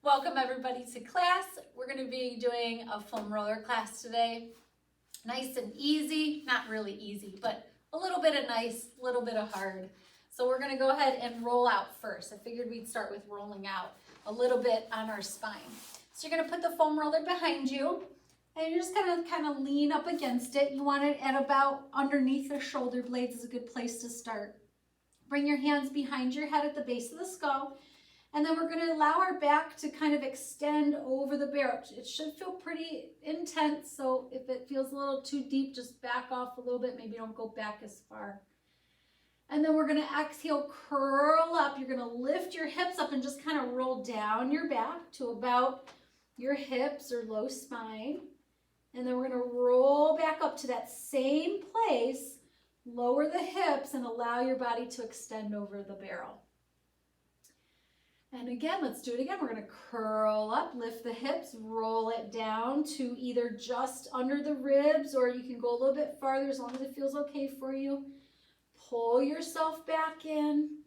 Welcome everybody to class. We're going to be doing a foam roller class today. Nice and easy, not really easy, but a little bit of nice, a little bit of hard. So we're going to go ahead and roll out first. I figured we'd start with rolling out a little bit on our spine. So you're going to put the foam roller behind you and you're just going to kind of lean up against it. You want it at about underneath the shoulder blades is a good place to start. Bring your hands behind your head at the base of the skull. And then we're going to allow our back to kind of extend over the barrel. It should feel pretty intense, so if it feels a little too deep, just back off a little bit. Maybe don't go back as far. And then we're going to exhale, curl up. You're going to lift your hips up and just kind of roll down your back to about your hips or low spine. And then we're going to roll back up to that same place, lower the hips, and allow your body to extend over the barrel. And again, let's do it again. We're going to curl up, lift the hips, roll it down to either just under the ribs, or you can go a little bit farther as long as it feels okay for you. Pull yourself back in.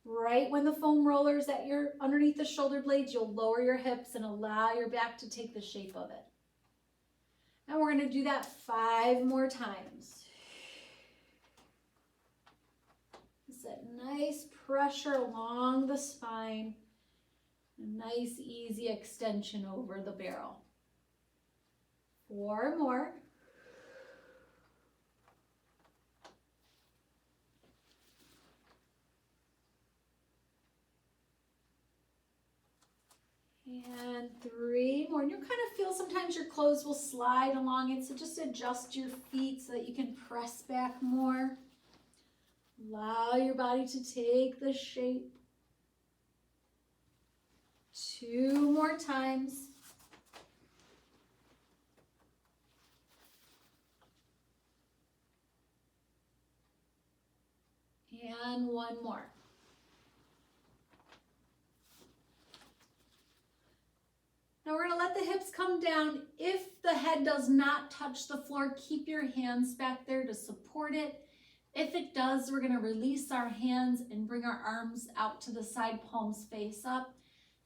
Right when the foam roller is at your underneath the shoulder blades, you'll lower your hips and allow your back to take the shape of it. And we're going to do that 5 more times. That nice pressure along the spine, a nice easy extension over the barrel. 4 more. And 3 more. And you'll kind of feel sometimes your clothes will slide along it, so just adjust your feet so that you can press back more. Allow your body to take the shape. 2 more times. And 1 more. Now we're going to let the hips come down. If the head does not touch the floor, keep your hands back there to support it. If it does, we're going to release our hands and bring our arms out to the side, palms face up.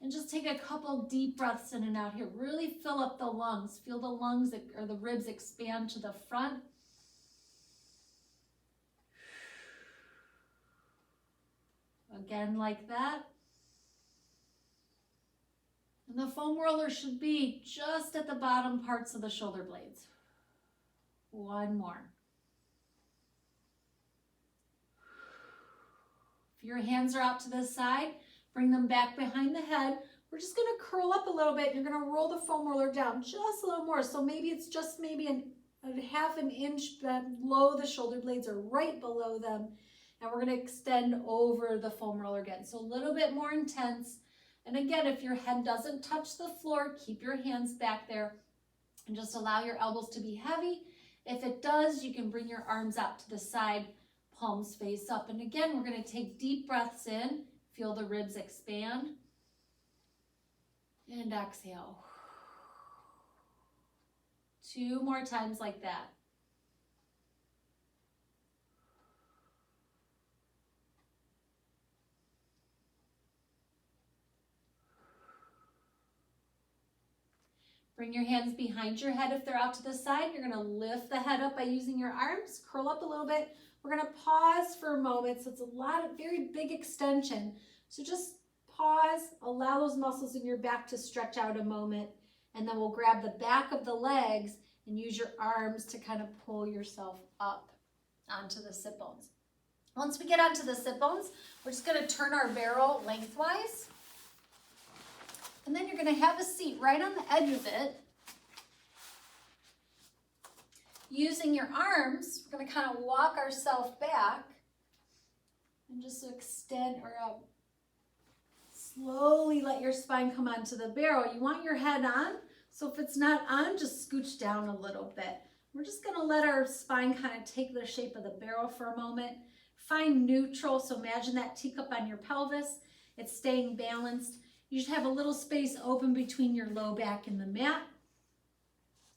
And just take a couple deep breaths in and out here. Really fill up the lungs. Feel the lungs or the ribs expand to the front. Again, like that. And the foam roller should be just at the bottom parts of the shoulder blades. 1 more. If your hands are out to the side, bring them back behind the head. We're just going to curl up a little bit. You're going to roll the foam roller down just a little more. So maybe it's just maybe a half an inch below the shoulder blades or right below them. And we're going to extend over the foam roller again. So a little bit more intense. And again, if your head doesn't touch the floor, keep your hands back there and just allow your elbows to be heavy. If it does, you can bring your arms out to the side, palms face up. And again, we're going to take deep breaths in. Feel the ribs expand. And exhale. 2 more times like that. Bring your hands behind your head if they're out to the side. You're going to lift the head up by using your arms. Curl up a little bit. We're going to pause for a moment. So it's a very big extension. So just pause, allow those muscles in your back to stretch out a moment. And then we'll grab the back of the legs and use your arms to kind of pull yourself up onto the sit bones. Once we get onto the sit bones, we're just going to turn our barrel lengthwise. And then you're going to have a seat right on the edge of it. Using your arms, we're going to kind of walk ourselves back and just extend or slowly let your spine come onto the barrel. You want your head on, so if it's not on, just scooch down a little bit. We're just going to let our spine kind of take the shape of the barrel for a moment. Find neutral, so imagine that teacup on your pelvis. It's staying balanced. You should have a little space open between your low back and the mat.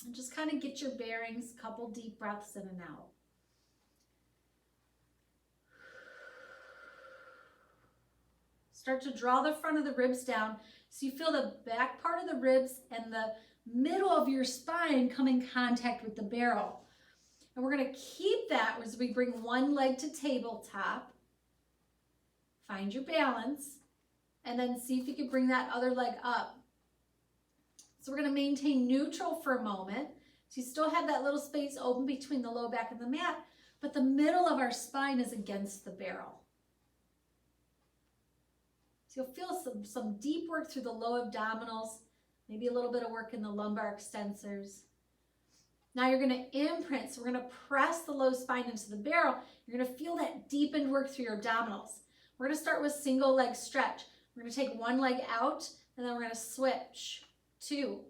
And just kind of get your bearings, couple deep breaths in and out. Start to draw the front of the ribs down. So you feel the back part of the ribs and the middle of your spine come in contact with the barrel. And we're gonna keep that as we bring one leg to tabletop. Find your balance, and then see if you can bring that other leg up. So we're gonna maintain neutral for a moment. So you still have that little space open between the low back and the mat, but the middle of our spine is against the barrel. So you'll feel some deep work through the low abdominals, maybe a little bit of work in the lumbar extensors. Now you're gonna imprint, so we're gonna press the low spine into the barrel. You're gonna feel that deepened work through your abdominals. We're gonna start with single leg stretch. We're gonna take one leg out, and then we're gonna switch. 2,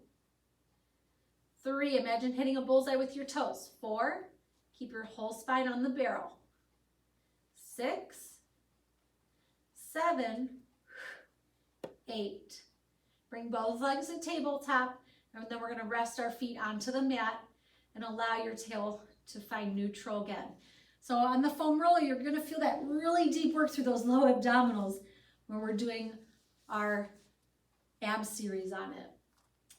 3, imagine hitting a bullseye with your toes. 4, keep your whole spine on the barrel. 6, 7, 8. Bring both legs to tabletop, and then we're gonna rest our feet onto the mat and allow your tail to find neutral again. So on the foam roller, you're gonna feel that really deep work through those low abdominals when we're doing our ab series on it.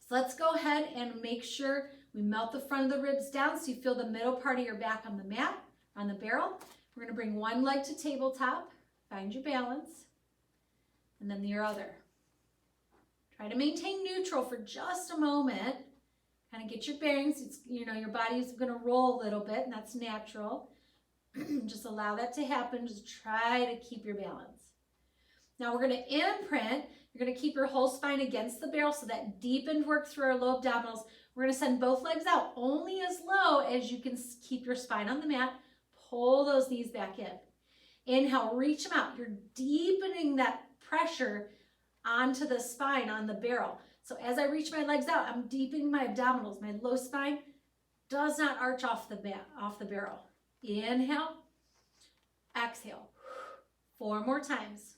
So let's go ahead and make sure we melt the front of the ribs down so you feel the middle part of your back on the mat, on the barrel. We're gonna bring one leg to tabletop, find your balance, and then your other. Try to maintain neutral for just a moment. Kind of get your bearings. It's, your body is gonna roll a little bit, and that's natural. Just allow that to happen. Just try to keep your balance. Now we're gonna imprint. You're gonna keep your whole spine against the barrel, so that deepened work through our low abdominals. We're gonna send both legs out only as low as you can keep your spine on the mat. Pull those knees back in. Inhale, reach them out. You're deepening that pressure onto the spine on the barrel. So as I reach my legs out, I'm deepening my abdominals. My low spine does not arch off the barrel. Inhale, exhale. 4 more times.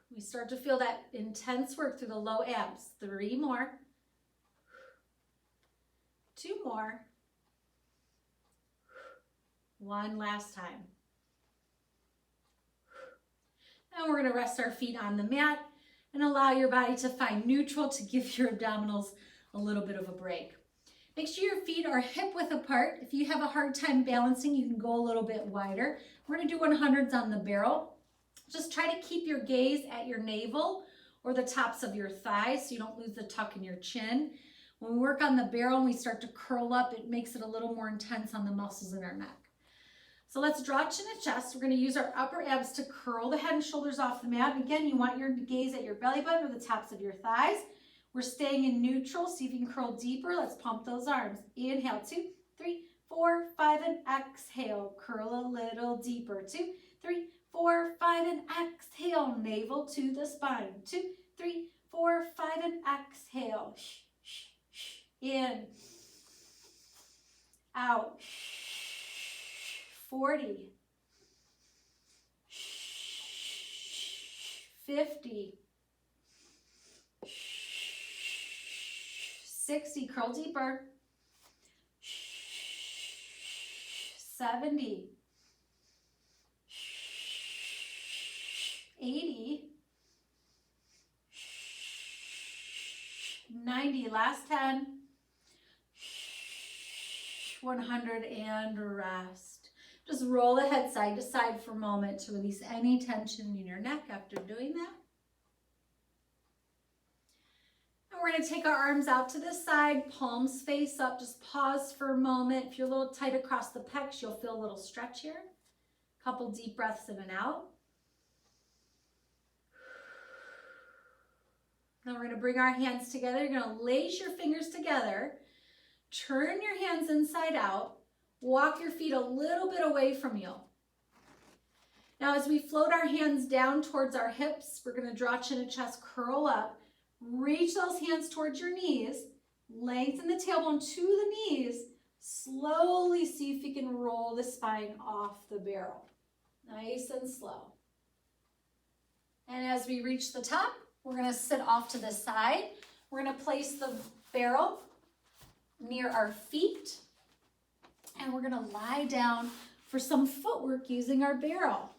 We start to feel that intense work through the low abs. 3 more. 2 more. 1 last time. Now we're gonna rest our feet on the mat and allow your body to find neutral to give your abdominals a little bit of a break. Make sure your feet are hip width apart. If you have a hard time balancing, you can go a little bit wider. We're gonna do 100s on the barrel. Just try to keep your gaze at your navel or the tops of your thighs so you don't lose the tuck in your chin. When we work on the barrel and we start to curl up, it makes it a little more intense on the muscles in our neck. So let's draw chin to chest. We're gonna use our upper abs to curl the head and shoulders off the mat. And again, you want your gaze at your belly button or the tops of your thighs. We're staying in neutral. See if you can curl deeper. Let's pump those arms. Inhale, 2, 3, 4, 5, and exhale. Curl a little deeper. 2, 3, 4, 5, and exhale. Navel to the spine. 2, 3, 4, 5, and exhale. In. Out. 40. 50. 60, curl deeper. 70. 80. 90, last 10. 100, and rest. Just roll the head side to side for a moment to release any tension in your neck after doing that. And we're going to take our arms out to the side, palms face up. Just pause for a moment. If you're a little tight across the pecs, you'll feel a little stretch here. A couple deep breaths in and out. Now we're going to bring our hands together. You're going to lace your fingers together. Turn your hands inside out. Walk your feet a little bit away from you. Now as we float our hands down towards our hips, we're going to draw chin to chest, curl up. Reach those hands towards your knees. Lengthen the tailbone to the knees. Slowly see if you can roll the spine off the barrel. Nice and slow. And as we reach the top, we're going to sit off to the side. We're going to place the barrel near our feet. And we're going to lie down for some footwork using our barrel.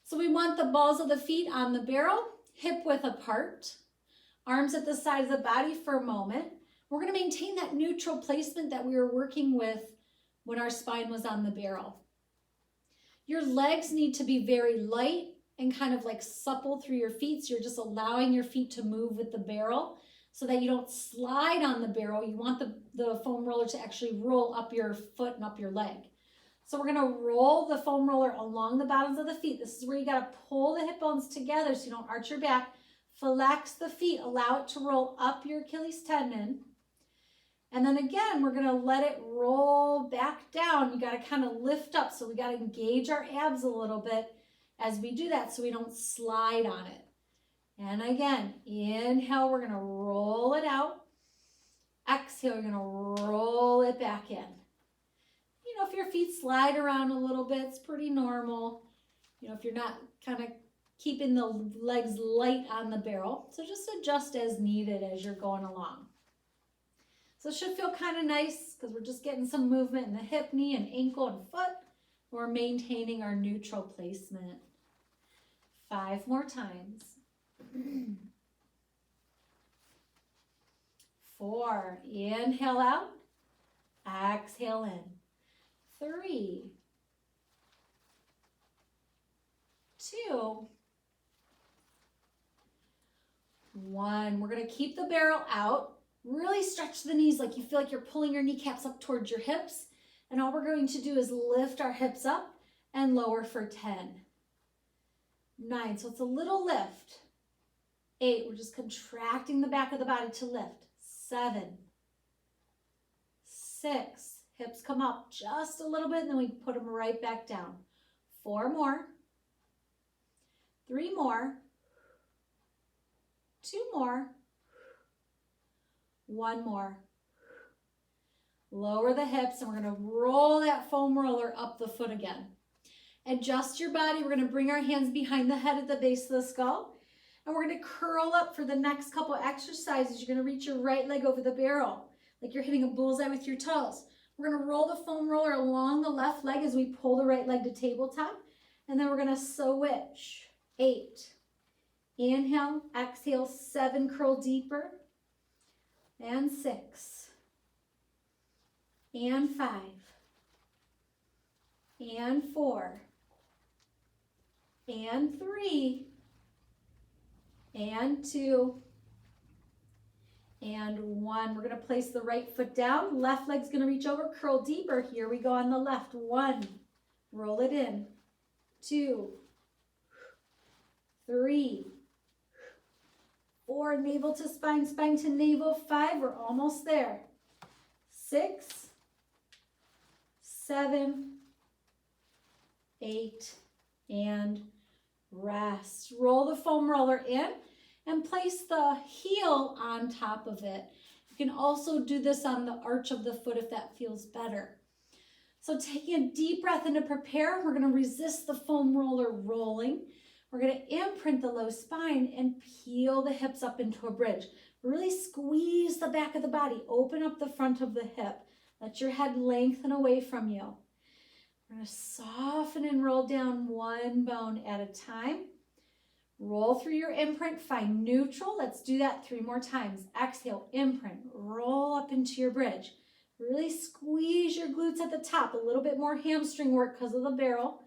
So we want the balls of the feet on the barrel, hip width apart, arms at the side of the body for a moment. We're going to maintain that neutral placement that we were working with when our spine was on the barrel. Your legs need to be very light and kind of like supple through your feet. So you're just allowing your feet to move with the barrel so that you don't slide on the barrel. You want the foam roller to actually roll up your foot and up your leg. So we're going to roll the foam roller along the bottoms of the feet. This is where you got to pull the hip bones together so you don't arch your back. Flex the feet. Allow it to roll up your Achilles tendon. And then again, we're going to let it roll back down. You got to kind of lift up. So we got to engage our abs a little bit as we do that so we don't slide on it. And again, inhale, we're going to roll it out. Exhale, you're going to roll it back in. You know, if your feet slide around a little bit, it's pretty normal. You know, if you're not kind of keeping the legs light on the barrel. So just adjust as needed as you're going along. So it should feel kind of nice because we're just getting some movement in the hip, knee, and ankle and foot. We're maintaining our neutral placement. 5 more times. 4, inhale out, exhale in. 3, 2, 1. We're going to keep the barrel out. Really stretch the knees like you feel like you're pulling your kneecaps up towards your hips. And all we're going to do is lift our hips up and lower for 10. 9, so it's a little lift. 8, we're just contracting the back of the body to lift. 7, 6, hips come up just a little bit and then we put them right back down. 4 more. 3 more. 2 more. 1 more. Lower the hips and we're going to roll that foam roller up the foot again. Adjust your body. We're going to bring our hands behind the head at the base of the skull. And we're going to curl up for the next couple exercises. You're going to reach your right leg over the barrel, like you're hitting a bullseye with your toes. We're going to roll the foam roller along the left leg as we pull the right leg to tabletop. And then we're going to switch. 8. Inhale, exhale, 7, curl deeper. And 6. And 5. And 4. And 3. And 2. And 1. We're going to place the right foot down. Left leg's going to reach over, curl deeper. Here we go on the left. 1. Roll it in. 2. 3. 4. Navel to spine, spine to navel. 5. We're almost there. 6. 7. 8. And rest. Roll the foam roller in and place the heel on top of it. You can also do this on the arch of the foot if that feels better. So taking a deep breath in to prepare, we're going to resist the foam roller rolling. We're going to imprint the low spine and peel the hips up into a bridge. Really squeeze the back of the body. Open up the front of the hip. Let your head lengthen away from you. We're going to soften and roll down one bone at a time. Roll through your imprint, find neutral. Let's do that 3 more times. Exhale, imprint, roll up into your bridge. Really squeeze your glutes at the top. A little bit more hamstring work because of the barrel.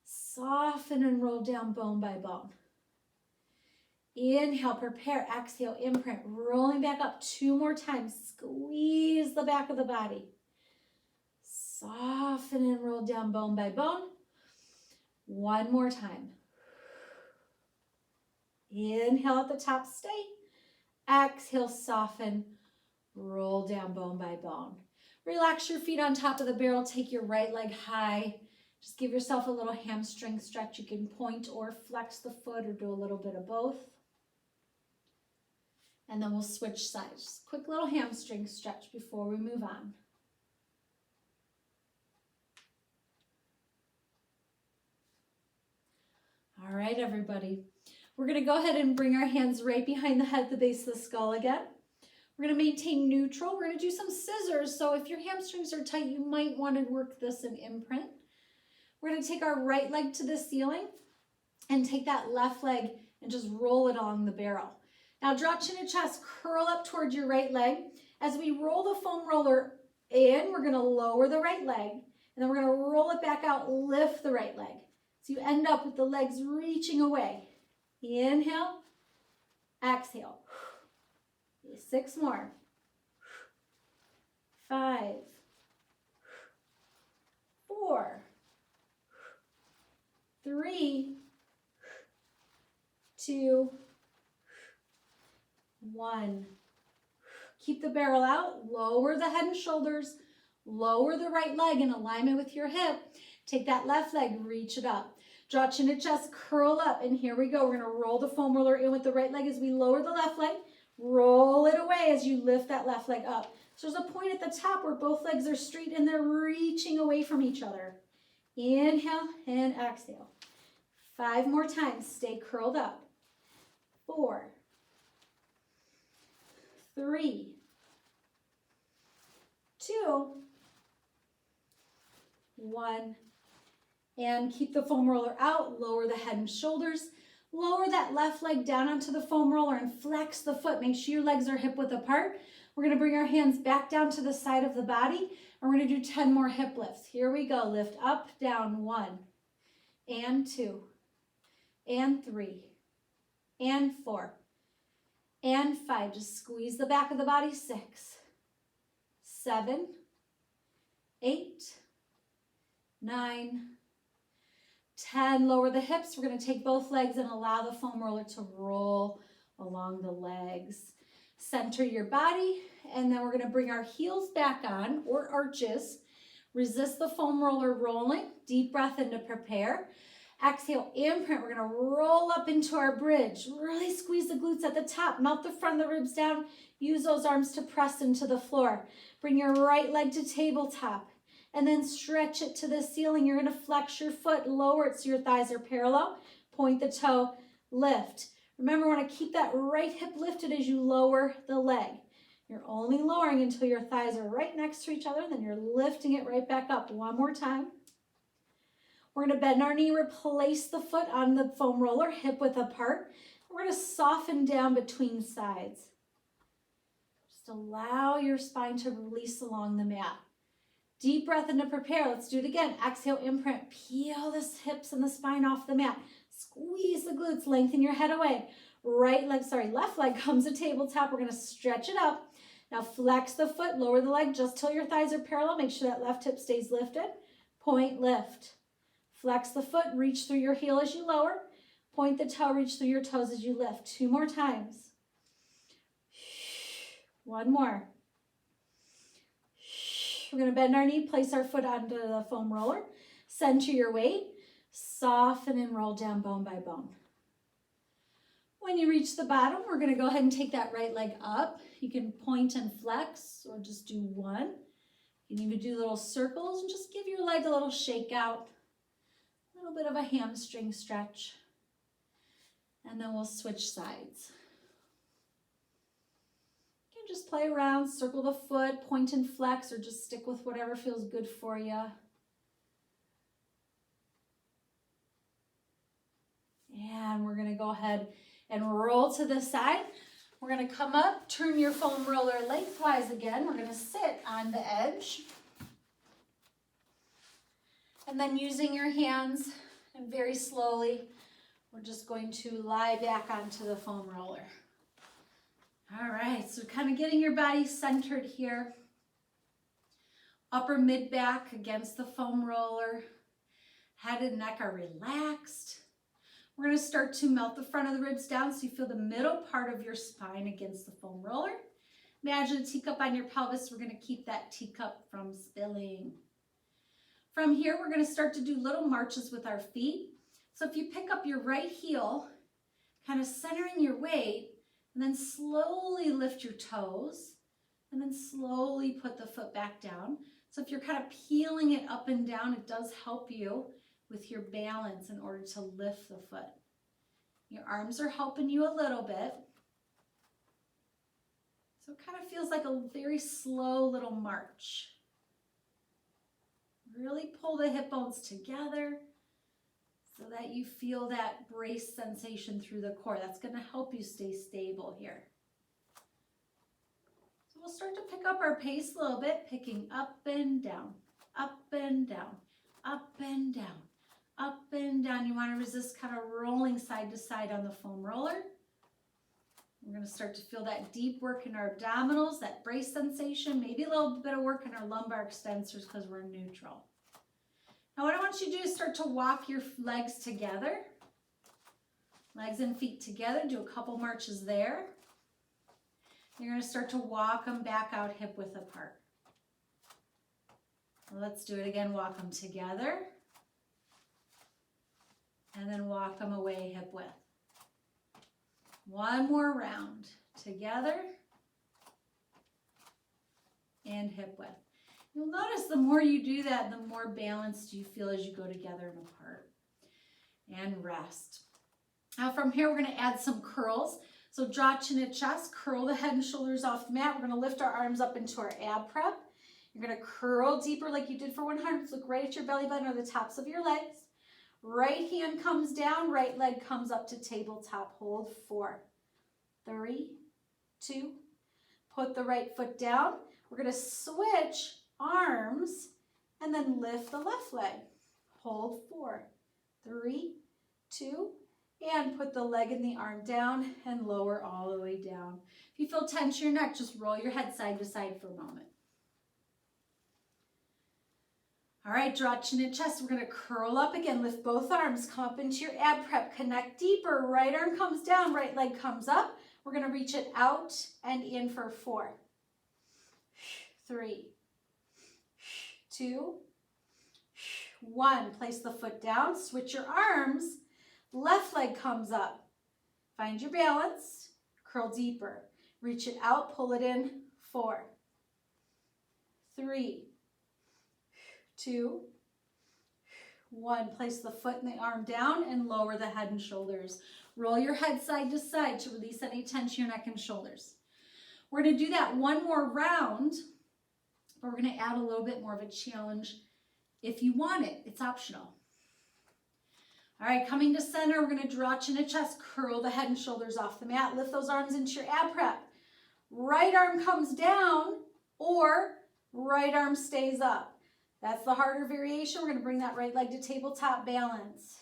Soften and roll down bone by bone. Inhale, prepare. Exhale, imprint, rolling back up 2 more times. Squeeze the back of the body. Soften and roll down bone by bone. 1 more time. Inhale at the top, stay. Exhale, soften, roll down bone by bone. Relax your feet on top of the barrel. Take your right leg high. Just give yourself a little hamstring stretch. You can point or flex the foot or do a little bit of both. And then we'll switch sides. Just quick little hamstring stretch before we move on. All right, everybody. We're going to go ahead and bring our hands right behind the head at the base of the skull again. We're going to maintain neutral. We're going to do some scissors. So if your hamstrings are tight, you might want to work this in imprint. We're going to take our right leg to the ceiling. and take that left leg and just roll it along the barrel. Now draw chin to chest, curl up towards your right leg. As we roll the foam roller in, we're gonna lower the right leg, and then we're gonna roll it back out, lift the right leg. So you end up with the legs reaching away. Inhale, exhale. 6 more. 5, 4, 3, 2, 1. Keep the barrel out, lower the head and shoulders, lower the right leg in alignment with your hip. Take that left leg, reach it up. Draw chin to chest, curl up, and here we go. We're gonna roll the foam roller in with the right leg as we lower the left leg. Roll it away as you lift that left leg up. So there's a point at the top where both legs are straight and they're reaching away from each other. Inhale and exhale. 5 more times, stay curled up. 4, 3, 2, 1. And keep the foam roller out, lower the head and shoulders. Lower that left leg down onto the foam roller and flex the foot. Make sure your legs are hip width apart. We're gonna bring our hands back down to the side of the body, and we're gonna do 10 more hip lifts. Here we go, lift up, down, 1, and 2, and 3, and 4, and 5. Just squeeze the back of the body, 6, 7, 8, 9, 10. Lower the hips. We're going to take both legs and allow the foam roller to roll along the legs. Center your body, and then we're going to bring our heels back on, or arches. Resist the foam roller rolling. Deep breath in to prepare. Exhale, imprint. We're going to roll up into our bridge. Really squeeze the glutes at the top. Melt the front of the ribs down. Use those arms to press into the floor. Bring your right leg to tabletop. And then stretch it to the ceiling. You're going to flex your foot, lower it so your thighs are parallel. Point the toe, lift. Remember, we want to keep that right hip lifted as you lower the leg. You're only lowering until your thighs are right next to each other, then you're lifting it right back up. One more time. We're going to bend our knee, replace the foot on the foam roller, hip width apart. We're going to soften down between sides. Just allow your spine to release along the mat. Deep breath in to prepare. Let's do it again. Exhale, imprint. Peel the hips and the spine off the mat. Squeeze the glutes, lengthen your head away. Left leg comes to tabletop. We're going to stretch it up. Now flex the foot, lower the leg just till your thighs are parallel. Make sure that left hip stays lifted. Point, lift. Flex the foot, reach through your heel as you lower. Point the toe, reach through your toes as you lift. 2 more times. 1 more. We're going to bend our knee, place our foot onto the foam roller. Center your weight. Soften and roll down bone by bone. When you reach the bottom, we're going to go ahead and take that right leg up. You can point and flex or just do 1. You can even do little circles and just give your leg a little shake out. A little bit of a hamstring stretch. And then we'll switch sides. You can just play around, circle the foot, point and flex, or just stick with whatever feels good for you. And we're going to go ahead and roll to the side. We're going to come up, turn your foam roller lengthwise again. We're going to sit on the edge. And then using your hands and very slowly, we're just going to lie back onto the foam roller. All right, so kind of getting your body centered here. Upper mid back against the foam roller. Head and neck are relaxed. We're going to start to melt the front of the ribs down so you feel the middle part of your spine against the foam roller. Imagine a teacup on your pelvis. We're going to keep that teacup from spilling. From here, we're going to start to do little marches with our feet. So if you pick up your right heel, kind of centering your weight, and then slowly lift your toes, and then slowly put the foot back down. So if you're kind of peeling it up and down, it does help you with your balance in order to lift the foot. Your arms are helping you a little bit. So it kind of feels like a very slow little march. Really pull the hip bones together. so that you feel that brace sensation through the core. That's going to help you stay stable here. So we'll start to pick up our pace a little bit, picking up and down, up and down, up and down, up and down. You want to resist kind of rolling side to side on the foam roller. We're going to start to feel that deep work in our abdominals, that brace sensation, maybe a little bit of work in our lumbar extensors because we're neutral. Now what I want you to do is start to walk your legs together. Legs and feet together. Do a couple marches there. You're going to start to walk them back out hip width apart. Let's do it again. Walk them together. And then walk them away hip width. One more round. Together. And hip width. You'll notice the more you do that, the more balanced you feel as you go together and apart. And rest. Now from here, we're going to add some curls. So draw chin to chest, curl the head and shoulders off the mat. We're going to lift our arms up into our ab prep. You're going to curl deeper like you did for 100. Look right at your belly button or the tops of your legs. Right hand comes down, right leg comes up to tabletop. Hold 4, 3, 2. Put the right foot down. We're going to switch arms and then lift the left leg. Hold 4, 3, 2, and put the leg and the arm down and lower all the way down. If you feel tense in your neck, just roll your head side to side for a moment. All right, draw chin and chest. We're going to curl up again. Lift both arms. Come up into your ab prep. Connect deeper. Right arm comes down. Right leg comes up. We're going to reach it out and in for 4, 3, 2, 1. Place the foot down. Switch your arms. Left leg comes up. Find your balance. Curl deeper. Reach it out. Pull it in. 4, 3, 2, 1. Place the foot and the arm down and lower the head and shoulders. Roll your head side to side to release any tension in your neck and shoulders. We're going to do that one more round, but we're going to add a little bit more of a challenge if you want it. It's optional. All right, coming to center, we're going to draw chin to chest, curl the head and shoulders off the mat. Lift those arms into your ab prep. Right arm comes down or right arm stays up. That's the harder variation. We're going to bring that right leg to tabletop balance.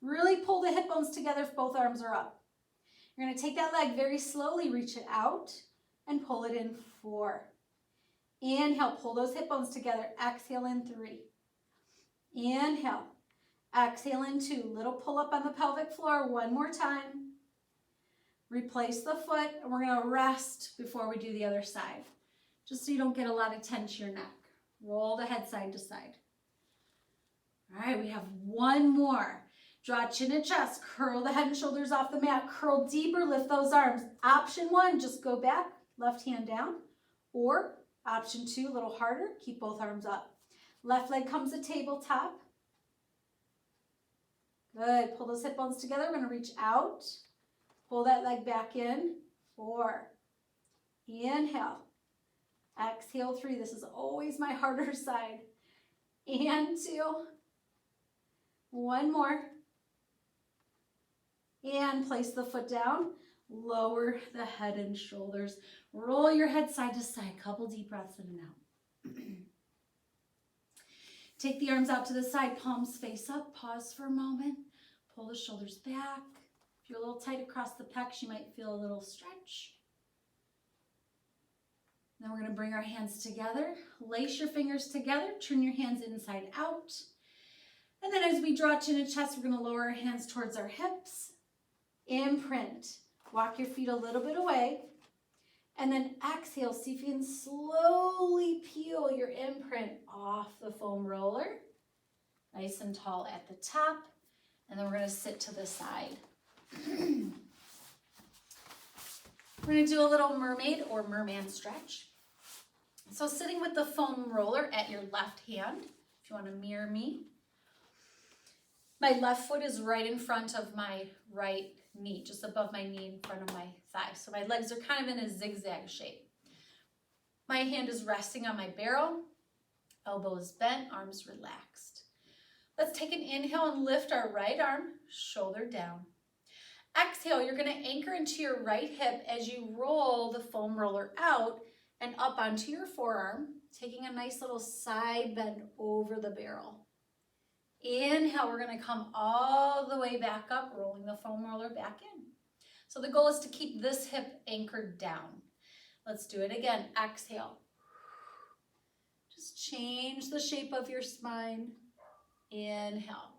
Really pull the hip bones together if both arms are up. You're going to take that leg very slowly, reach it out, and pull it in 4. Inhale, pull those hip bones together. Exhale in 3. Inhale. Exhale in 2. Little pull up on the pelvic floor. One more time. Replace the foot, and we're going to rest before we do the other side, just so you don't get a lot of tension in your neck. Roll the head side to side. All right, we have one more. Draw chin and chest. Curl the head and shoulders off the mat. Curl deeper. Lift those arms. Option 1, just go back. Left hand down. Or option 2, a little harder. Keep both arms up. Left leg comes to tabletop. Good. Pull those hip bones together. We're going to reach out. Pull that leg back in. 4. Inhale. Exhale 3. This is always my harder side. And 2. One more. And place the foot down. Lower the head and shoulders. Roll your head side to side. Couple deep breaths in and out. Take the arms out to the side. Palms face up. Pause for a moment. Pull the shoulders back. If you're a little tight across the pecs, you might feel a little stretch. Then we're going to bring our hands together. Lace your fingers together. Turn your hands inside out. And then as we draw chin and chest, we're going to lower our hands towards our hips. Imprint. Walk your feet a little bit away. And then exhale. See if you can slowly peel your imprint off the foam roller. Nice and tall at the top. And then we're going to sit to the side. We're going to do a little mermaid or merman stretch. So sitting with the foam roller at your left hand, if you want to mirror me. My left foot is right in front of my right knee, just above my knee in front of my thigh. So my legs are kind of in a zigzag shape. My hand is resting on my barrel, elbows bent, arms relaxed. Let's take an inhale and lift our right arm, shoulder down. Exhale, you're going to anchor into your right hip as you roll the foam roller out and up onto your forearm, taking a nice little side bend over the barrel. Inhale, we're going to come all the way back up, rolling the foam roller back in. So the goal is to keep this hip anchored down. Let's do it again. Exhale. Just change the shape of your spine. Inhale.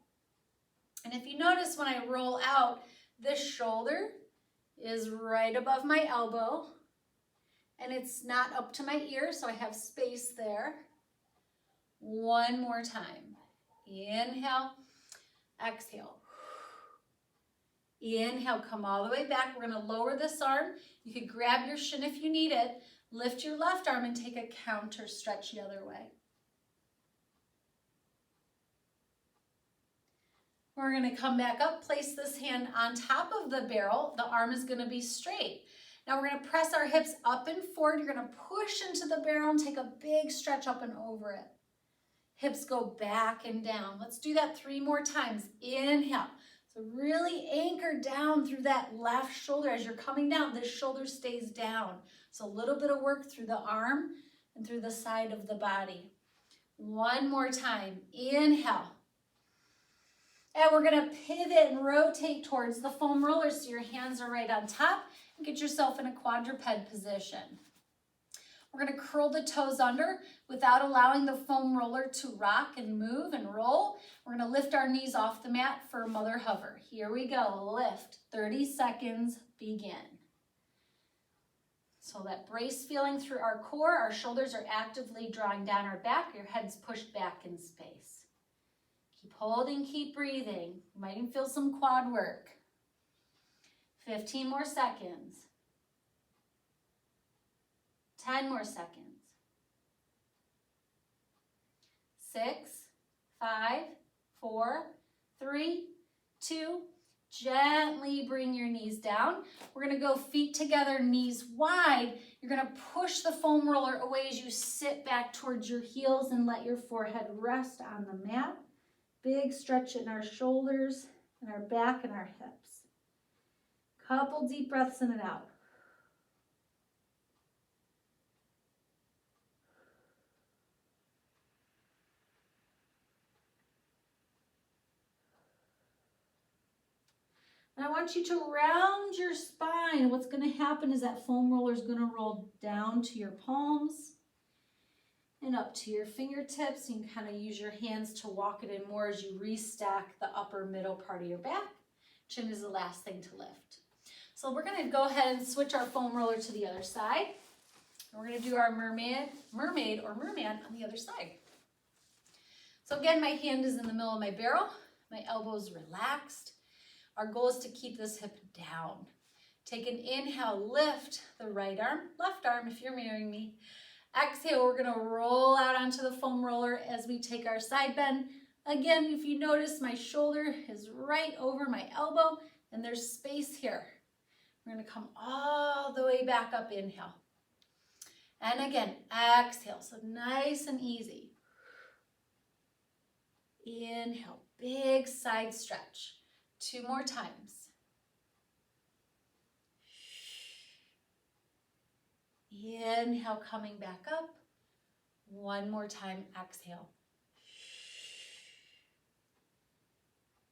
And if you notice when I roll out, this shoulder is right above my elbow and it's not up to my ear, so I have space there. One more time. Inhale, exhale. Inhale, come all the way back. We're going to lower this arm. You could grab your shin if you need it. Lift your left arm and take a counter stretch the other way. We're going to come back up, place this hand on top of the barrel. The arm is going to be straight. Now we're going to press our hips up and forward. You're going to push into the barrel and take a big stretch up and over it. Hips go back and down. Let's do that 3 more times. Inhale. So really anchor down through that left shoulder. As you're coming down, this shoulder stays down. So a little bit of work through the arm and through the side of the body. One more time. Inhale. And we're going to pivot and rotate towards the foam roller so your hands are right on top and get yourself in a quadruped position. We're going to curl the toes under without allowing the foam roller to rock and move and roll. We're going to lift our knees off the mat for a mother hover. Here we go. Lift. 30 seconds. Begin. So that brace feeling through our core. Our shoulders are actively drawing down our back. Your head's pushed back in space. Keep holding, keep breathing. You might even feel some quad work. 15 more seconds. 10 more seconds. 6, 5, 4, 3, 2. Gently bring your knees down. We're going to go feet together, knees wide. You're going to push the foam roller away as you sit back towards your heels and let your forehead rest on the mat. Big stretch in our shoulders and our back and our hips. Couple deep breaths in and out. And I want you to round your spine. What's going to happen is that foam roller is going to roll down to your palms and up to your fingertips. You can kind of use your hands to walk it in more as you restack the upper middle part of your back. Chin is the last thing to lift. So we're going to go ahead and switch our foam roller to the other side. And we're going to do our mermaid or merman on the other side. So again, my hand is in the middle of my barrel. My elbows relaxed. Our goal is to keep this hip down. Take an inhale, lift the right arm, left arm if you're mirroring me. Exhale, we're going to roll out onto the foam roller as we take our side bend. Again, if you notice, my shoulder is right over my elbow and there's space here. We're going to come all the way back up, inhale. And again, exhale, so nice and easy. Inhale, big side stretch. 2 more times. Inhale, coming back up. 1 more time, exhale.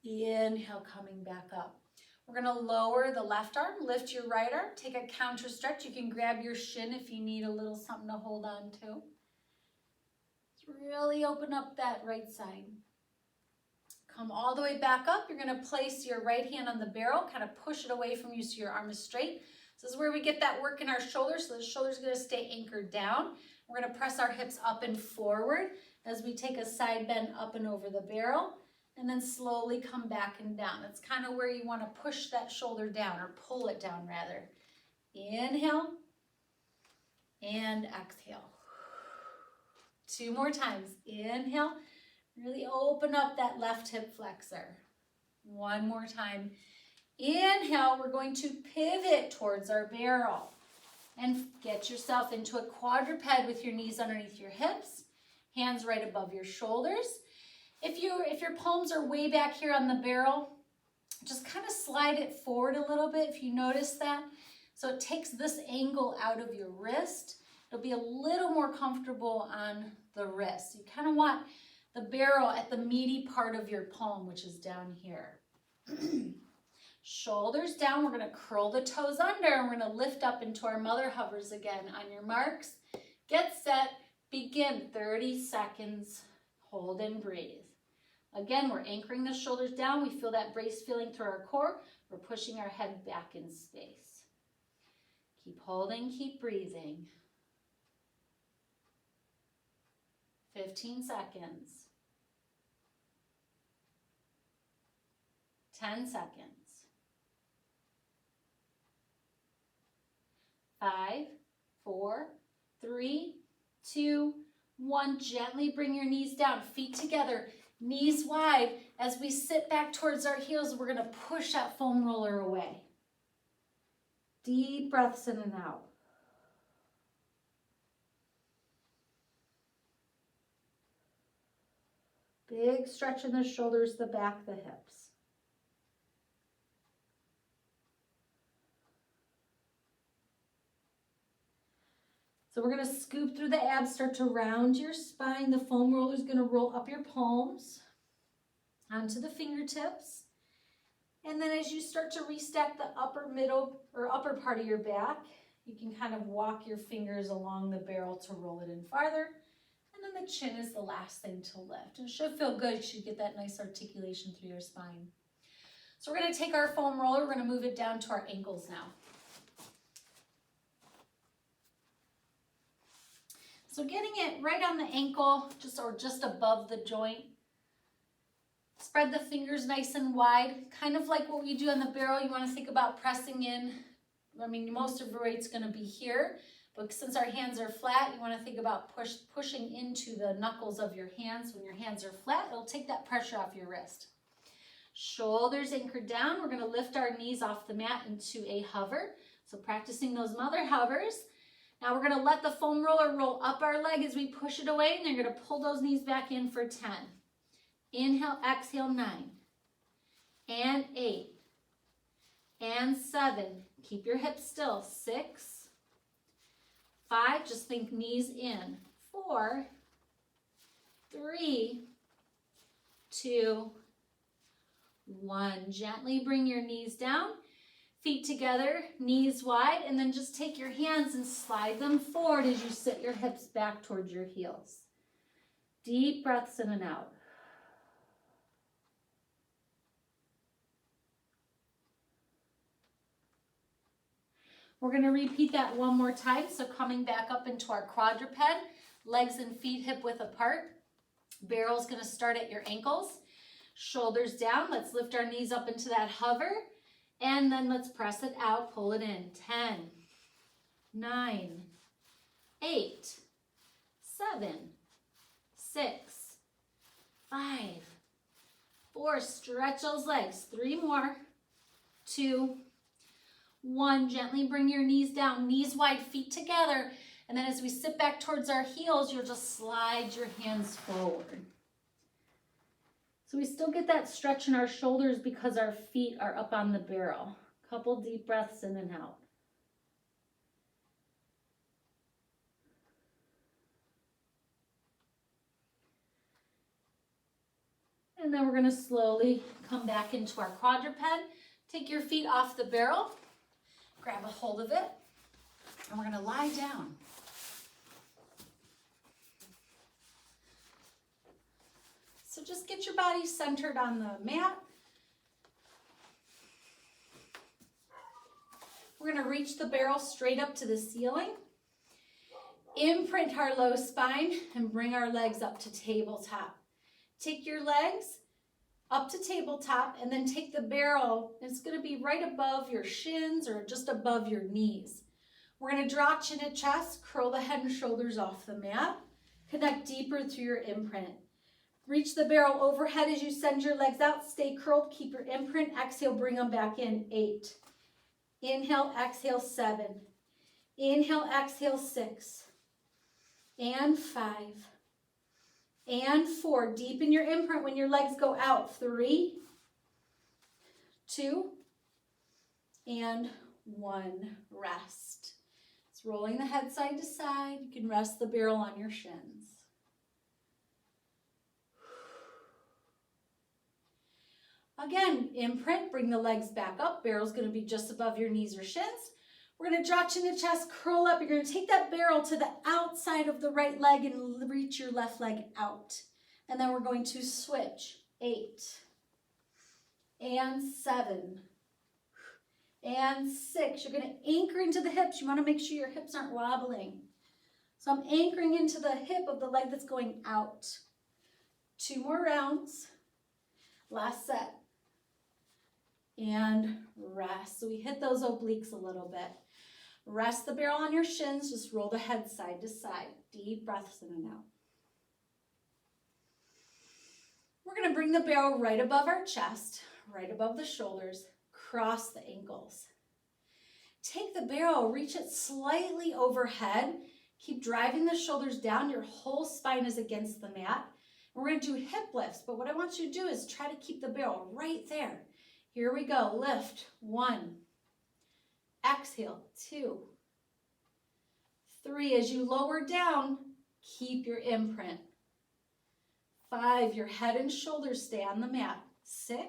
Inhale, coming back up. We're going to lower the left arm, lift your right arm, take a counter stretch. You can grab your shin if you need a little something to hold on to. Just really open up that right side. Come all the way back up. You're going to place your right hand on the barrel, kind of push it away from you so your arm is straight. This is where we get that work in our shoulders, so the shoulder's going to stay anchored down. We're going to press our hips up and forward as we take a side bend up and over the barrel, and then slowly come back and down. It's kind of where you want to push that shoulder down, or pull it down rather. Inhale and exhale. 2 more times. Inhale. Really open up that left hip flexor. 1 more time. Inhale, we're going to pivot towards our barrel and get yourself into a quadruped with your knees underneath your hips, hands right above your shoulders. If your palms are way back here on the barrel, just kind of slide it forward a little bit if you notice that. So it takes this angle out of your wrist. It'll be a little more comfortable on the wrist. You kind of want the barrel at the meaty part of your palm, which is down here. Shoulders down, we're gonna curl the toes under and we're gonna lift up into our mother hovers again. On your marks, get set, begin. 30 seconds, hold and breathe. Again, we're anchoring the shoulders down. We feel that brace feeling through our core. We're pushing our head back in space. Keep holding, keep breathing. 15 seconds. 10 seconds. 5, 4, 3, 2, 1. Gently bring your knees down, feet together, knees wide. As we sit back towards our heels, we're going to push that foam roller away. Deep breaths in and out. Big stretch in the shoulders, the back, the hips. So we're going to scoop through the abs, start to round your spine. The foam roller is going to roll up your palms onto the fingertips. And then as you start to restack the upper, middle, or upper part of your back, you can kind of walk your fingers along the barrel to roll it in farther. And then the chin is the last thing to lift. It should feel good. You should get that nice articulation through your spine. So we're going to take our foam roller. We're going to move it down to our ankles now. So getting it right on the ankle, just above the joint. Spread the fingers nice and wide, kind of like what we do on the barrel. You want to think about pressing in. I mean, most of your weight's going to be here, but since our hands are flat, you want to think about pushing into the knuckles of your hands. When your hands are flat, it'll take that pressure off your wrist. Shoulders anchored down. We're going to lift our knees off the mat into a hover. So practicing those mother hovers. Now we're going to let the foam roller roll up our leg as we push it away, and you're going to pull those knees back in for 10. Inhale, exhale, 9. And 8. And 7. Keep your hips still. 6. 5. Just think knees in. 4. 3. 2. 1. Gently bring your knees down. Feet together, knees wide, and then just take your hands and slide them forward as you sit your hips back towards your heels. Deep breaths in and out. We're going to repeat that one more time. So coming back up into our quadruped, legs and feet hip width apart. Barrel's going to start at your ankles. Shoulders down. Let's lift our knees up into that hover. And then let's press it out, pull it in. 10, 9, 8, 7, 6, 5, 4. Stretch those legs. 3 more. 2, 1. Gently bring your knees down, knees wide, feet together. And then as we sit back towards our heels, you'll just slide your hands forward. So we still get that stretch in our shoulders because our feet are up on the barrel. Couple deep breaths in and out. And then we're going to slowly come back into our quadruped. Take your feet off the barrel, grab a hold of it, and we're going to lie down. So just get your body centered on the mat. We're going to reach the barrel straight up to the ceiling. Imprint our low spine and bring our legs up to tabletop. Take your legs up to tabletop and then take the barrel. It's going to be right above your shins or just above your knees. We're going to draw chin to chest, curl the head and shoulders off the mat. Connect deeper through your imprint. Reach the barrel overhead as you send your legs out. Stay curled. Keep your imprint. Exhale, bring them back in. 8. Inhale, exhale, 7. Inhale, exhale, 6. And 5. and 4. Deepen your imprint when your legs go out. 3, 2, and 1. Rest. It's rolling the head side to side. You can rest the barrel on your shins. Again, imprint, bring the legs back up. Barrel's going to be just above your knees or shins. We're going to draw chin to chest, curl up. You're going to take that barrel to the outside of the right leg and reach your left leg out. And then we're going to switch. 8 and 7 and 6. You're going to anchor into the hips. You want to make sure your hips aren't wobbling. So I'm anchoring into the hip of the leg that's going out. 2 more rounds. Last set. And rest. So we hit those obliques a little bit. Rest the barrel on your shins. Just roll the head side to side. Deep breaths in and out. We're going to bring the barrel right above our chest, right above the shoulders, cross the ankles. Take the barrel, reach it slightly overhead. Keep driving the shoulders down. Your whole spine is against the mat. And we're going to do hip lifts, but what I want you to do is try to keep the barrel right there. Here we go. Lift. 1. Exhale. 2. 3. As you lower down, keep your imprint. 5. Your head and shoulders stay on the mat. 6.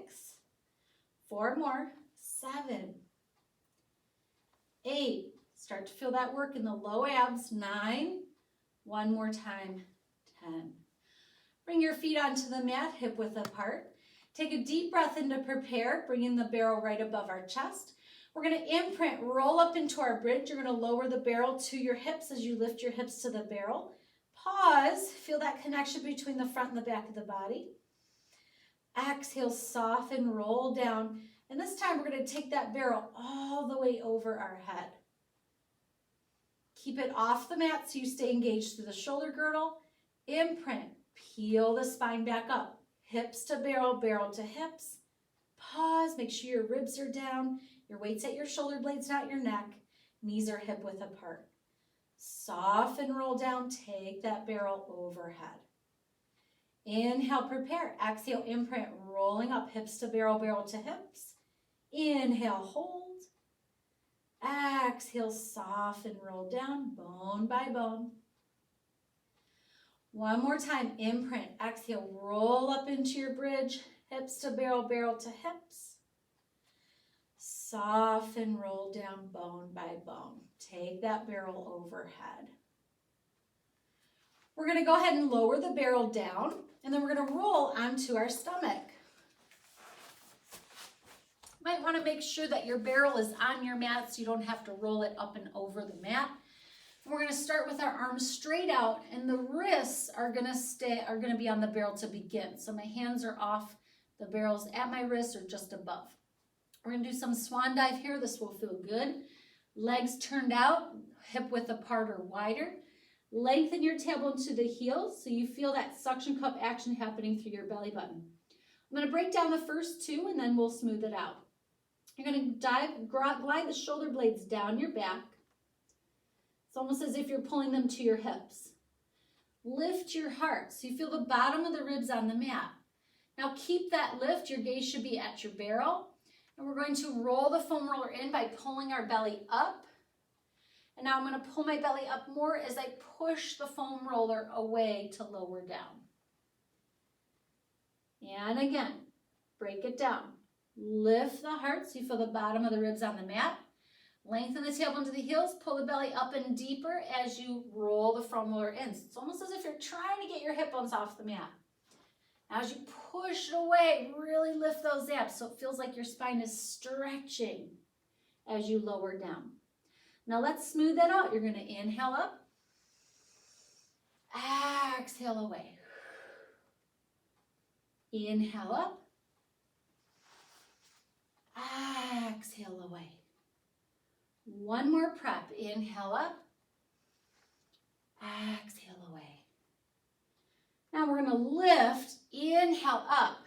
4 more. 7. 8. Start to feel that work in the low abs. 9. 1 more time. 10. Bring your feet onto the mat, hip width apart. Take a deep breath in to prepare, bringing the barrel right above our chest. We're going to imprint, roll up into our bridge. You're going to lower the barrel to your hips as you lift your hips to the barrel. Pause, feel that connection between the front and the back of the body. Exhale, soften, roll down. And this time we're going to take that barrel all the way over our head. Keep it off the mat so you stay engaged through the shoulder girdle. Imprint, peel the spine back up. Hips to barrel, barrel to hips. Pause, make sure your ribs are down. Your weight's at your shoulder blades, not your neck. Knees are hip width apart. Soften, roll down, take that barrel overhead. Inhale, prepare. Exhale, imprint, rolling up, hips to barrel, barrel to hips. Inhale, hold. Exhale, soften, roll down, bone by bone. One more time, imprint. Exhale, roll up into your bridge, hips to barrel, barrel to hips. Soften, roll down, bone by bone. Take that barrel overhead. We're going to go ahead and lower the barrel down, and then we're going to roll onto our stomach. You might want to make sure that your barrel is on your mat so you don't have to roll it up and over the mat. We're going to start with our arms straight out, and the wrists are going to be on the barrel to begin. So my hands are off, the barrel's at my wrists or just above. We're going to do some swan dive here. This will feel good. Legs turned out, hip width apart or wider. Lengthen your tailbone to the heels so you feel that suction cup action happening through your belly button. I'm going to break down the first 2 and then we'll smooth it out. You're going to glide the shoulder blades down your back. It's almost as if you're pulling them to your hips. Lift your heart so you feel the bottom of the ribs on the mat. Now keep that lift. Your gaze should be at your barrel. And we're going to roll the foam roller in by pulling our belly up. And now I'm going to pull my belly up more as I push the foam roller away to lower down. And again, break it down. Lift the heart so you feel the bottom of the ribs on the mat. Lengthen the tailbone to the heels, pull the belly up and deeper as you roll the foam roller in. So it's almost as if you're trying to get your hip bones off the mat. As you push it away, really lift those abs so it feels like your spine is stretching as you lower down. Now let's smooth that out. You're going to inhale up, exhale away. Inhale up, exhale away. One more prep. Inhale up, exhale away. Now we're going to lift, inhale up,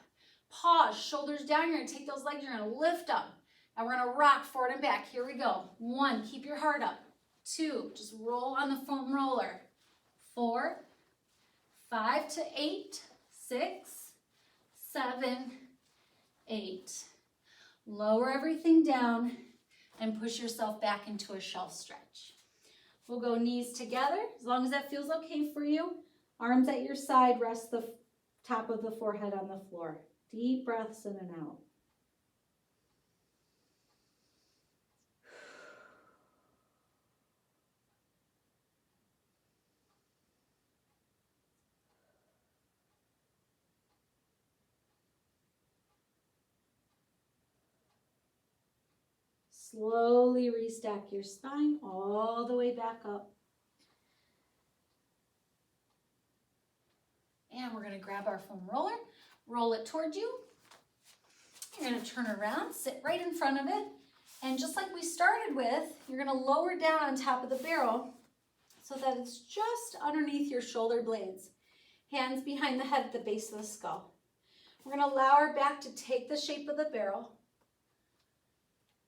pause, shoulders down. You're going to take those legs, you're going to lift up. Now we're going to rock forward and back. Here we go. 1, keep your heart up. 2, just roll on the foam roller. 4, 5 to 8, 6, 7, 8. Lower everything down and push yourself back into a shelf stretch. We'll go knees together, as long as that feels okay for you. Arms at your side, rest the top of the forehead on the floor. Deep breaths in and out. Slowly restack your spine all the way back up. And we're going to grab our foam roller, roll it towards you. You're going to turn around, sit right in front of it. And just like we started with, you're going to lower down on top of the barrel so that it's just underneath your shoulder blades. Hands behind the head at the base of the skull. We're going to allow our back to take the shape of the barrel.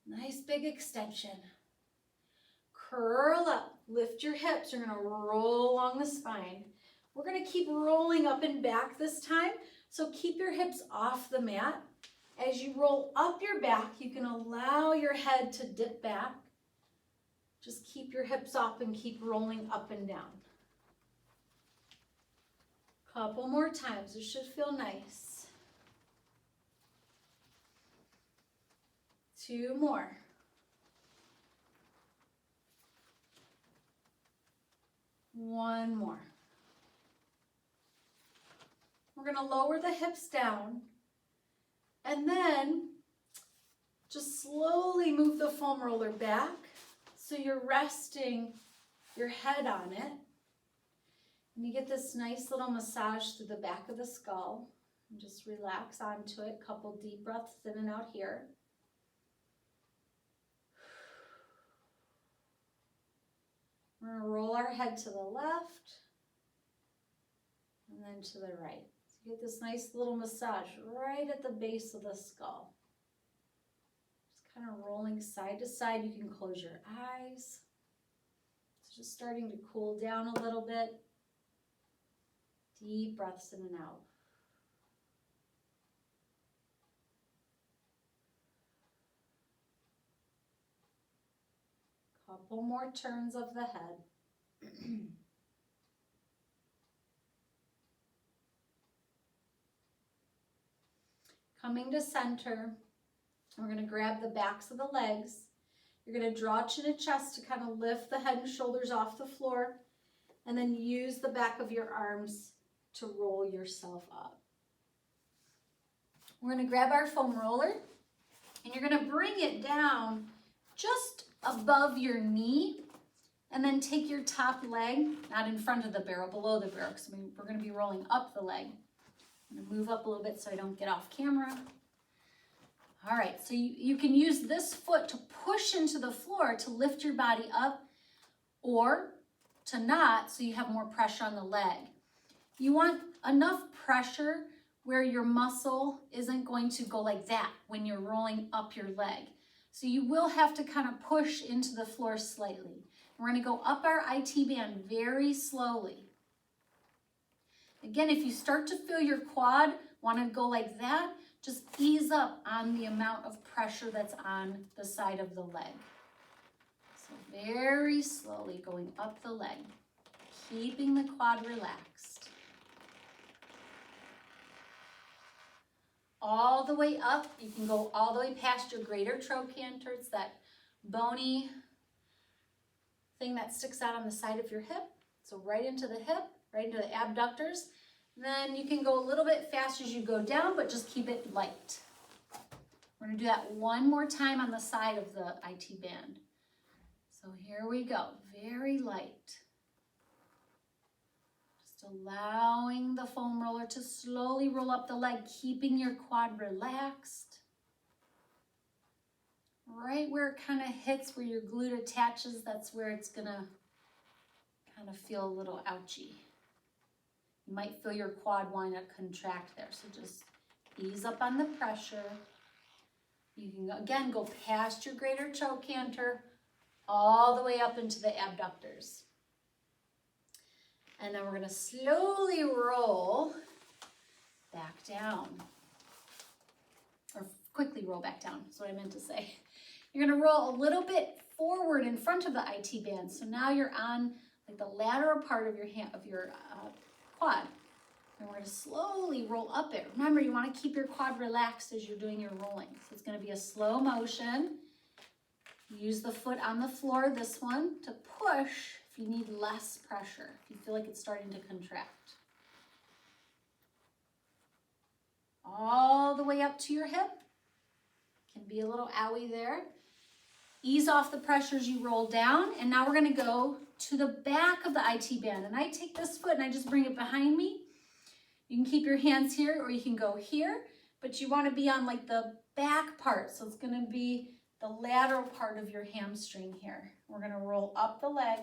Nice big extension. Curl up, lift your hips. You're going to roll along the spine. We're going to keep rolling up and back this time, so keep your hips off the mat. As you roll up your back, you can allow your head to dip back. Just keep your hips up and keep rolling up and down. Couple more times. This should feel nice. 2 more. One more. We're going to lower the hips down and then just slowly move the foam roller back so you're resting your head on it. And you get this nice little massage through the back of the skull. And just relax onto it. Couple deep breaths in and out here. We're going to roll our head to the left and then to the right. So you get this nice little massage right at the base of the skull. Just kind of rolling side to side. You can close your eyes. It's just starting to cool down a little bit. Deep breaths in and out. Couple more turns of the head. Coming to center, we're going to grab the backs of the legs. You're going to draw chin to chest to kind of lift the head and shoulders off the floor, and then use the back of your arms to roll yourself up. We're going to grab our foam roller, and you're going to bring it down just above your knee, and then take your top leg, not in front of the barrel, below the barrel, because we're going to be rolling up the leg. I'm going to move up a little bit so I don't get off camera. All right, so you can use this foot to push into the floor to lift your body up, or to not, so you have more pressure on the leg. You want enough pressure where your muscle isn't going to go like that when you're rolling up your leg. So you will have to kind of push into the floor slightly. We're going to go up our IT band very slowly. Again, if you start to feel your quad want to go like that, just ease up on the amount of pressure that's on the side of the leg. So very slowly going up the leg, keeping the quad relaxed. All the way up. You can go all the way past your greater trochanter. It's that bony thing that sticks out on the side of your hip. So right into the hip, right into the abductors. Then you can go a little bit fast as you go down, but just keep it light. We're going to do that one more time on the side of the IT band. So here we go. Very light. Allowing the foam roller to slowly roll up the leg, keeping your quad relaxed. Right where it kind of hits, where your glute attaches, that's where it's going to kind of feel a little ouchy. You might feel your quad want to contract there, so just ease up on the pressure. You can, again, go past your greater trochanter, all the way up into the abductors. And then we're gonna slowly roll back down. Or quickly roll back down, is what I meant to say. You're gonna roll a little bit forward in front of the IT band. So now you're on like the lateral part of your quad. And we're gonna slowly roll up it. Remember, you wanna keep your quad relaxed as you're doing your rolling. So it's gonna be a slow motion. Use the foot on the floor, this one, to push if you need less pressure, if you feel like it's starting to contract. All the way up to your hip. Can be a little owie there. Ease off the pressure as you roll down, and now we're gonna go to the back of the IT band. And I take this foot and I just bring it behind me. You can keep your hands here or you can go here, but you wanna be on like the back part. So it's gonna be the lateral part of your hamstring here. We're gonna roll up the leg.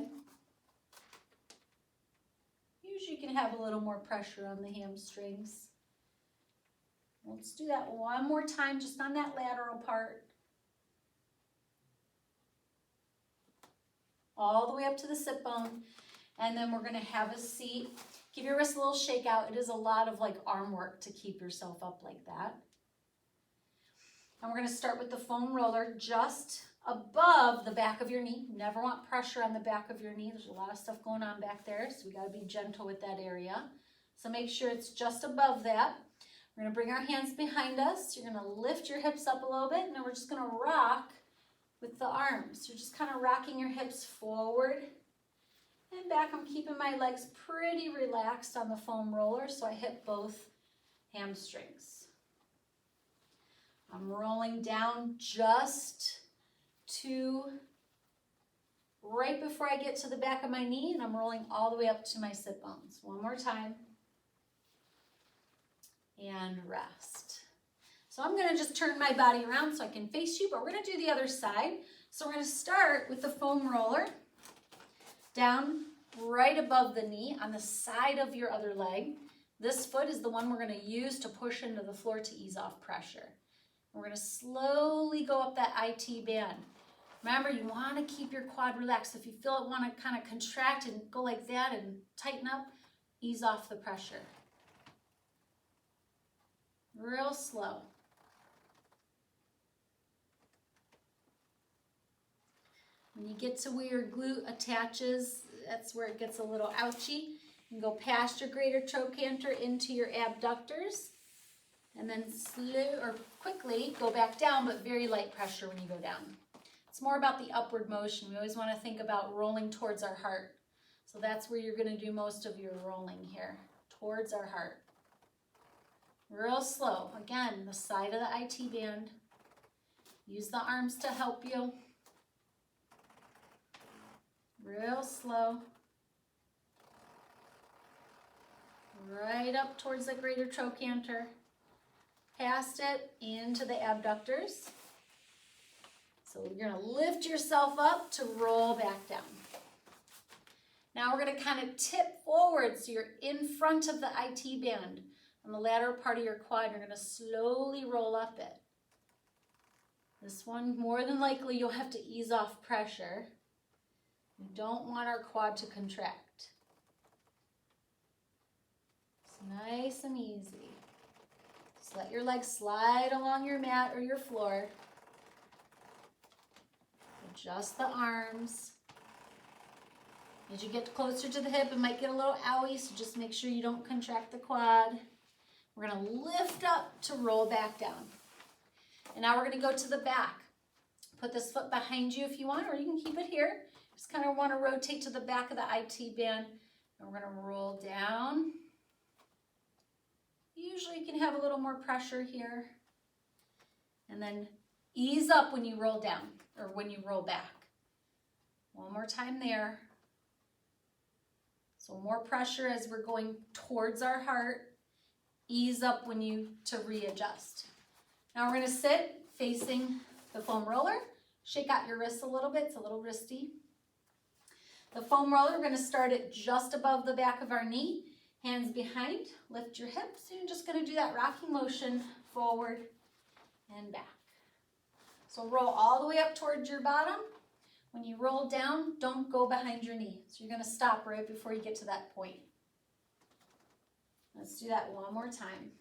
Usually you can have a little more pressure on the hamstrings. Let's do that one more time, just on that lateral part. All the way up to the sit bone. And then we're gonna have a seat. Give your wrist a little shake out. It is a lot of like arm work to keep yourself up like that. And we're gonna start with the foam roller just above the back of your knee. You never want pressure on the back of your knee. There's a lot of stuff going on back there, so we gotta be gentle with that area. So make sure it's just above that. We're gonna bring our hands behind us. You're gonna lift your hips up a little bit, and then we're just gonna rock with the arms. You're just kind of rocking your hips forward and back. I'm keeping my legs pretty relaxed on the foam roller, so I hit both hamstrings. I'm rolling down just to right before I get to the back of my knee, and I'm rolling all the way up to my sit bones. One more time. And rest. So I'm gonna just turn my body around so I can face you, but we're gonna do the other side. So we're gonna start with the foam roller down right above the knee on the side of your other leg. This foot is the one we're gonna use to push into the floor to ease off pressure. We're gonna slowly go up that IT band. Remember, you wanna keep your quad relaxed. If you feel it wanna kind of contract and go like that and tighten up, ease off the pressure. Real slow. When you get to where your glute attaches, that's where it gets a little ouchy. You can go past your greater trochanter into your abductors, and then quickly go back down, but very light pressure when you go down. It's more about the upward motion. We always want to think about rolling towards our heart. So that's where you're going to do most of your rolling here, towards our heart. Real slow. Again, the side of the IT band. Use the arms to help you. Real slow. Right up towards the greater trochanter. Past it into the abductors. So you're going to lift yourself up to roll back down. Now we're going to kind of tip forward so you're in front of the IT band. On the lateral part of your quad, you're going to slowly roll up it. This one, more than likely, you'll have to ease off pressure. We don't want our quad to contract. It's nice and easy. Just let your legs slide along your mat or your floor. Adjust the arms. As you get closer to the hip, it might get a little owie, so just make sure you don't contract the quad. We're going to lift up to roll back down. And now we're going to go to the back. Put this foot behind you if you want, or you can keep it here. Just kind of want to rotate to the back of the IT band. And we're going to roll down. Usually you can have a little more pressure here. And then ease up when you roll down, or when you roll back. One more time there. So more pressure as we're going towards our heart. Ease up when to readjust. Now we're going to sit facing the foam roller. Shake out your wrists a little bit. It's a little wristy. The foam roller, we're going to start it just above the back of our knee. Hands behind. Lift your hips. You're just going to do that rocking motion forward and back. So roll all the way up towards your bottom. When you roll down, don't go behind your knee. So you're going to stop right before you get to that point. Let's do that one more time.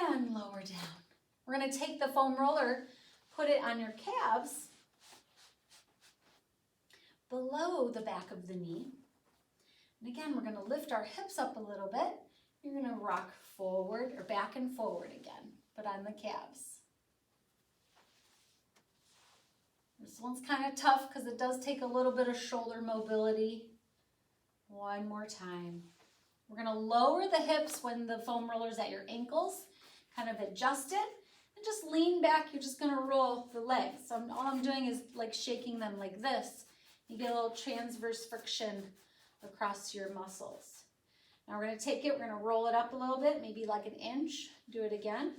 And lower down. We're going to take the foam roller, put it on your calves below the back of the knee. And again, we're going to lift our hips up a little bit. You're going to rock forward or back and forward again, but on the calves. This one's kind of tough because it does take a little bit of shoulder mobility. One more time. We're going to lower the hips when the foam roller's at your ankles, kind of adjust it, and just lean back. You're just going to roll the legs. So all I'm doing is like shaking them like this. You get a little transverse friction across your muscles. Now we're going to take it, we're going to roll it up a little bit, maybe like an inch. Do it again.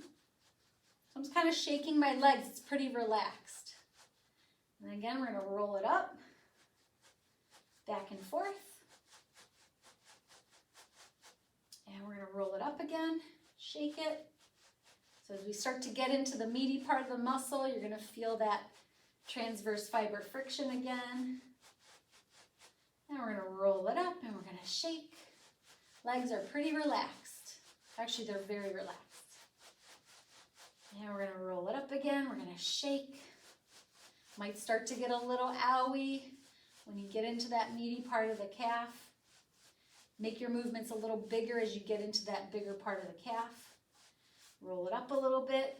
So I'm just kind of shaking my legs. It's pretty relaxed. And again, we're going to roll it up, back and forth. And we're going to roll it up again, shake it. So as we start to get into the meaty part of the muscle, you're going to feel that transverse fiber friction again. And we're going to roll it up and we're going to shake. Legs are pretty relaxed. Actually, they're very relaxed. And we're going to roll it up again. We're going to shake. Might start to get a little owie when you get into that meaty part of the calf. Make your movements a little bigger as you get into that bigger part of the calf. Roll it up a little bit.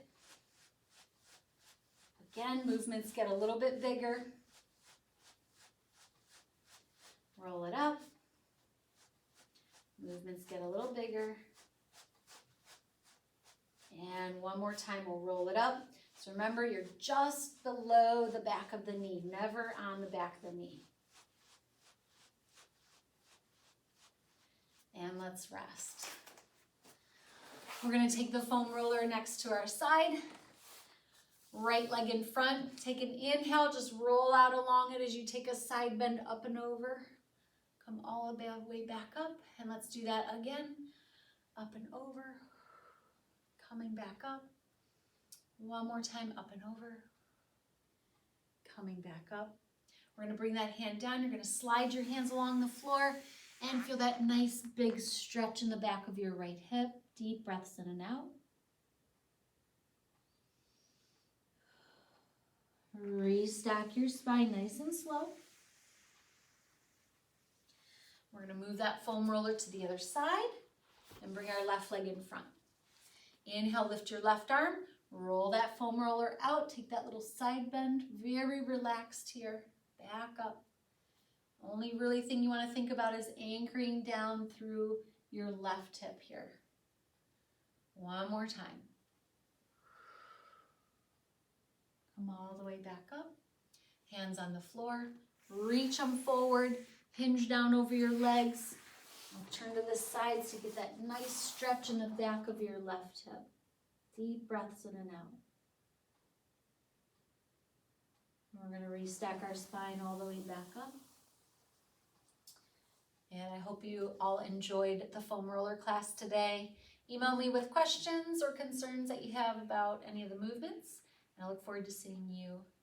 Again, movements get a little bit bigger. Roll it up. Movements get a little bigger. And one more time, we'll roll it up. So remember, you're just below the back of the knee, never on the back of the knee. And let's rest. We're going to take the foam roller next to our side. Right leg in front. Take an inhale, just roll out along it as you take a side bend up and over. Come all the way back up. And let's do that again. Up and over. Coming back up. One more time, up and over. Coming back up. We're going to bring that hand down. You're going to slide your hands along the floor and feel that nice big stretch in the back of your right hip. Deep breaths in and out. Restack your spine nice and slow. We're going to move that foam roller to the other side and bring our left leg in front. Inhale, lift your left arm. Roll that foam roller out. Take that little side bend. Very relaxed here. Back up. Only really thing you want to think about is anchoring down through your left hip here. One more time. Come all the way back up. Hands on the floor. Reach them forward. Hinge down over your legs. I'll turn to the side so you get that nice stretch in the back of your left hip. Deep breaths in and out. We're going to restack our spine all the way back up. And I hope you all enjoyed the foam roller class today. Email me with questions or concerns that you have about any of the movements. And I look forward to seeing you